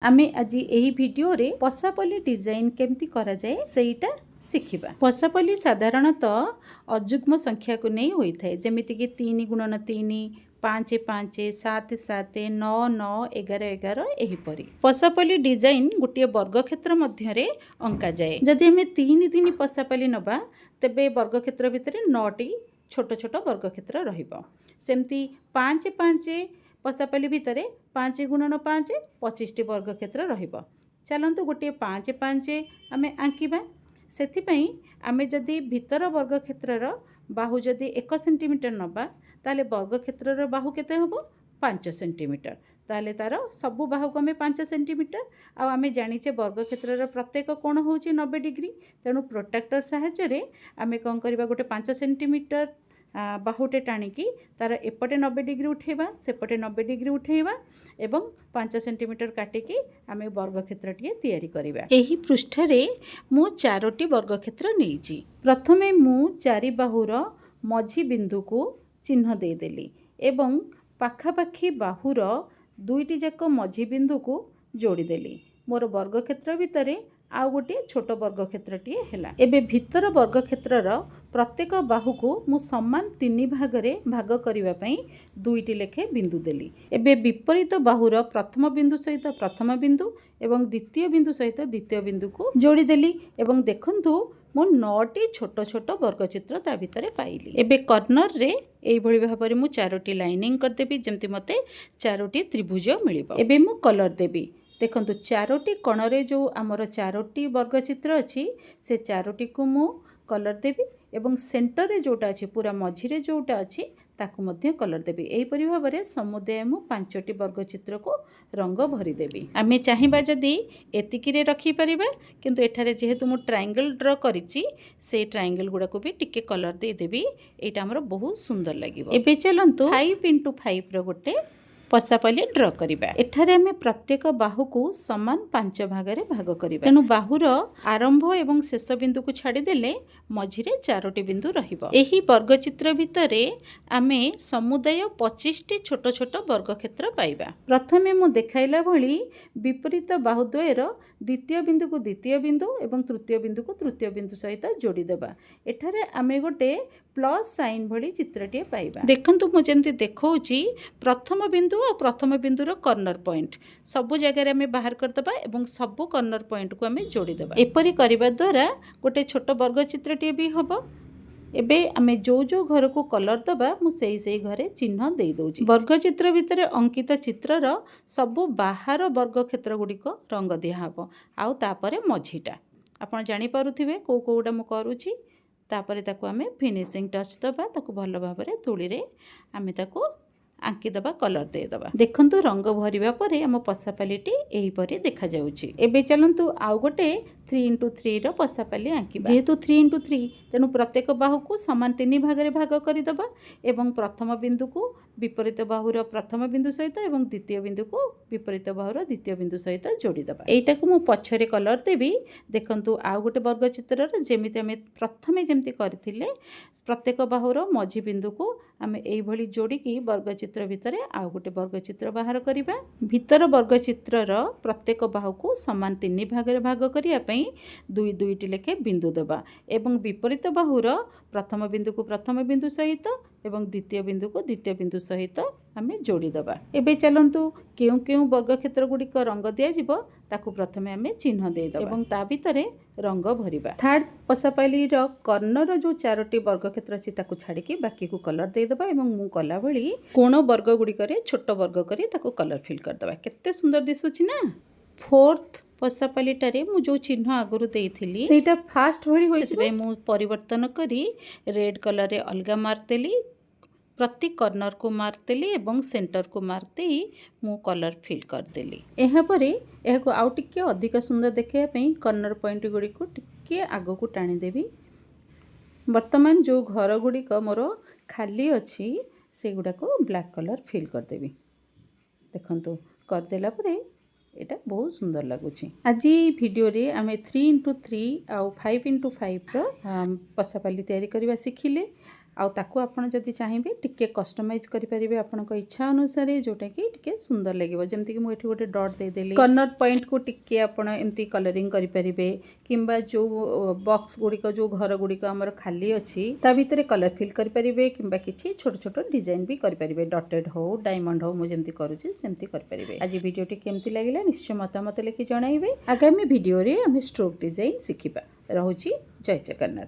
आमे आज यही वीडियो रे पसापल्ली डिजाइन केमती करा जाए सेटा शिखिबा। पसापल्ली साधारणतः अजुग्म संख्या को नहीं होई थाए, जेमिति कि 3 गुणन 3 5 5 7 7 9 9 11 11 एहीपरि। पसापल्ली डिजाइन गोटे वर्ग क्षेत्र मध्य रे अंका जाए। जदि हमें 3 3 पसापल्ली नबा तेबे वर्ग क्षेत्र भितर 9 टी छोट छोट वर्ग क्षेत्र रहिबो। सेमती 5 5 पसापल्ली भितर 5 गुणन 5 25 टी वर्ग क्षेत्र रहिबो। चलंतु गोटे 5 5 आमे आंकिबा। सेथिपई आमे जदि भितर वर्ग क्षेत्रर बाहु जदि 1 सेंटीमीटर नबा ताले वर्ग क्षेत्रर बाहु केते हबो 5 सेंटीमीटर। ताले तार सबु बाहु को आमे 5 सेंटीमीटर आ आमे जानिचे वर्ग क्षेत्रर प्रत्येक कोण होची 90 डिग्री। तेणु प्रोट्रैक्टर सहायता रे आमे कोन करबा गोटे 5 सेंटीमीटर बाहुटे टाणिकी तार एपटे 90 डिग्री उठेबा सेपटे 90 डिग्री उठेबा एवं 5 सेंटीमीटर काटिकी आमे वर्ग क्षेत्रटिए तैयारी करिबा। एही पृष्ठ रे मु 4टी वर्ग क्षेत्र नेइची। प्रथमे मु 4 बाहुर मझी बिंदु को चिन्ह दे देली एवं पाखापाखी बाहुर 2टी जाक मझी बिंदु को जोड़ी देली। मोर वर्ग क्षेत्र भितरे आउ गोटे छोट वर्ग क्षेत्रटिए हैला। एबे भितर वर्ग क्षेत्रर प्रत्येक बाहु को मु समान 3 भाग रे भाग करिवा पई 2टी लेखे बिंदु देली। एबे विपरीत बाहुर प्रथम बिंदु सहित प्रथम बिंदु एवं द्वितीय बिंदु सहित द्वितीय बिंदु को जोड़ी देली एवं देखंतु मु 9टी छोट छोट वर्ग चित्र ता भितरे पाइली। एबे कॉर्नर रे एई भଳି भाबरे मु 4टी लाइनिंग कर देबी जेमति मते 4टी त्रिभुज मिलिबो। एबे मु कलर देबी। देखंतु 4टी कोणरे जो आमर 4टी वर्ग चित्र अच्छी से 4टी को मु कलर देबी एवं सेंटर रे जोटा अच्छी पूरा मझी रे जोटा अच्छी ताकू मध्य कलर देबी। एही परि भाबरे समुदाय मु 5टी वर्ग चित्र को रंग भरी देबी। आमे चाहिबा जदी एतिकी रे रखी परिबा, किंतु एठारे जेहेतु मु ट्रायंगल ड्रा करिछि से ट्रायंगल गुडा को भी टिके कलर दे देबी। एटा हमर बहुत सुंदर लागिबो। एबे चलंतु 5x5 रो गोटे पसापल्ली ड्र करिबा। एठारे हमें प्रत्येक बाहु को समान 5 भाग रे भाग करिबा। तेनु बाहुर आरंभ एवं शेष बिंदु को छाड़ी देले मझिरे 4टी बिंदु रहिबो। एही वर्ग चित्र भितरे आमे समुदाय 25टी छोट छोट वर्ग क्षेत्र पाइबा। प्रथमे मु देखाइला भली विपरीत बाहु द्वयर द्वितीय बिंदु को द्वितीय बिंदु एवं तृतीय बिंदु को तृतीय बिंदु सहित जोड़ी देबा। एठारे आमे गोटे प्लस साइन भली चित्रटिए पाइबा। देखंतु मु जेंति देखौची प्रथम बिंदु और प्रथम बिंदुर कॉर्नर पॉइंट सबु जगह रे हमें बाहर कर दबा एवं सबु कॉर्नर पॉइंट को हमें जोड़ी देबा। एपरि करिबा द्वारा गोटे छोट वर्ग चित्रटिए भी हबो। एबे आमे जो जो घर को कलर दबा मु सेई घरे चिन्ह दे दोची। वर्ग चित्र भितरे अंकित चित्रर सबु बाहर वर्ग क्षेत्र गुडी को रंग दिया हबो। आउ तापरे मझीटा आपण जानि पारुथिबे को कोडा मु करूची। तापरे ताकू आमे फिनिशिंग टच दबा, ताकू भल भाबरे तुली रे आमे ताकू आंकी दबा, कलर दे दबा। देखंतु रंग भरिबा परे हम पसापल्लीटी एही परि देखा जाउची। एबे चलंतु आउ गोटे 3x3 रो पसापल्ली आंकीबा। जेहेतु 3x3 तेनु प्रत्येक बाहु को समान 3 भाग रे भाग करि दबा एवं प्रथम बिंदु को विपरीत बाहुर प्रथम बिंदु सहित एवं द्वितीय बिंदु को विपरीत बाहुर द्वितीय बिंदु सहित जोड़ी दबा। एटा को मु पछरे कलर देबी। देखंतु आउ गोटे वर्ग चित्र रे जेमिति हमें प्रथमे जेमिति करथिले प्रत्येक बाहुर मझी बिंदु को आमे एई भली जोड़ी की वर्ग चित्र भितरे आउ गोटे वर्ग चित्र बाहर करिबा। भितर वर्ग चित्रर प्रत्येक बाहु को समान 3 भाग रे भाग करिया पई 2 लेखे बिंदु दबा एवं विपरीत बाहुर प्रथम बिंदु को प्रथम बिंदु सहित एवं द्वितीय बिंदु को द्वितीय बिंदु सहित आमे जोड़ी दबा। एबे चलंतु केउ केउ वर्ग क्षेत्र गुडी को रंग दिया जिवो ताकू प्रथमे आमे चिन्ह दे दबा एवं ता भितरे रंग भरिबा। थर्ड पसापल्ली रो कॉर्नर जो 4टी वर्ग क्षेत्र अछि ताकू छाडी की बाकी को कलर दे दबा एवं मु कला भली कोण वर्ग गुडी करे छोट वर्ग करी ताकू कलर फिल कर दबा। केते सुंदर दिसुछि ना। फोर्थ पसापल्लीटारे मु जो चिन्ह आगुरु देइथिली सेटा फास्ट भली होइतबे मु परिवर्तन करी रेड कलर रे अलगा मार देली। प्रति कॉर्नर को मार देली एवं सेंटर को मार देई मु कलर फिल कर देली। एहा परे एहा को आउ टिके अधिक सुंदर देखिया पई कॉर्नर पॉइंट गुडी को टिके आगो को टाणी देबी। वर्तमान जो घर गुडी को मोर खाली अछि से गुडा को ब्लैक कलर फिल कर देबी। देखंतु कर देला परे एटा बहुत सुंदर लगुछि। आज वीडियो रे आमे 3x3 आउ 5x5 रो पसापल्ली तैयारी करबा सिखिले। आउ ताकू आपण जदि चाहिए टिके कस्टमाइज करेंगे आपण इच्छा अनुसार जोटा कि टिके सुंदर लगे जमती कि मुझे गोटे डॉट देदेली कर्नर पॉइंट को टिके आपण एमती कलरिंग करेंगे किंबा जो बॉक्स गुड़िक जो घर गुड़िक आमर खाली अच्छी ता भितर कलर फिल करेंगे किंबा किसी छोट छोट डिजाइन भी करेंगे डॉटेड हो डायमंड हो मुझे जमती करुँची सेमती करेंगे। आज वीडियोटी केमती लगिला निश्चय मतामत लिखि जणाइबे। आगामी वीडियो रे आम स्ट्रोक डिजाइन शिखिबा। रहुची जय जगन्नाथ।